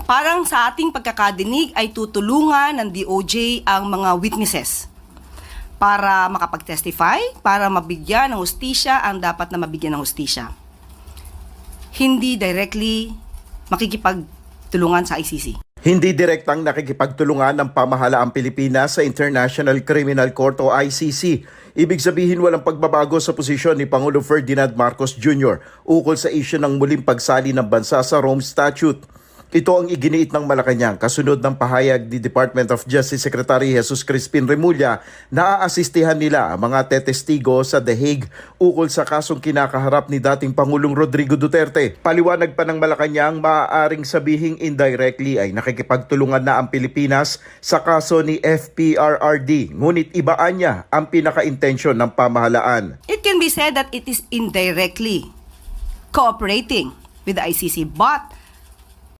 parang sa ating pagkakadinig ay tutulungan ng DOJ ang mga witnesses para makapag-testify, para mabigyan ng hustisya ang dapat na mabigyan ng hustisya. Hindi directly makikipagtulungan sa ICC. Hindi direktang nakikipagtulungan ng pamahalaang Pilipinas sa International Criminal Court o ICC. Ibig sabihin walang pagbabago sa posisyon ni Pangulo Ferdinand Marcos Jr. ukol sa isyu ng muling pagsali ng bansa sa Rome Statute. Ito ang iginiit ng Malacanang kasunod ng pahayag ni Department of Justice Secretary Jesus Crispin Remulla na aasistihan nila ang mga tetestigo sa The Hague ukol sa kasong kinakaharap ni dating Pangulong Rodrigo Duterte. Paliwanag pa ng Malacanang, maaaring sabihing indirectly ay nakikipagtulungan na ang Pilipinas sa kaso ni FPRRD, ngunit ibaan niya ang pinaka-intensyon ng pamahalaan. It can be said that it is indirectly cooperating with the ICC, but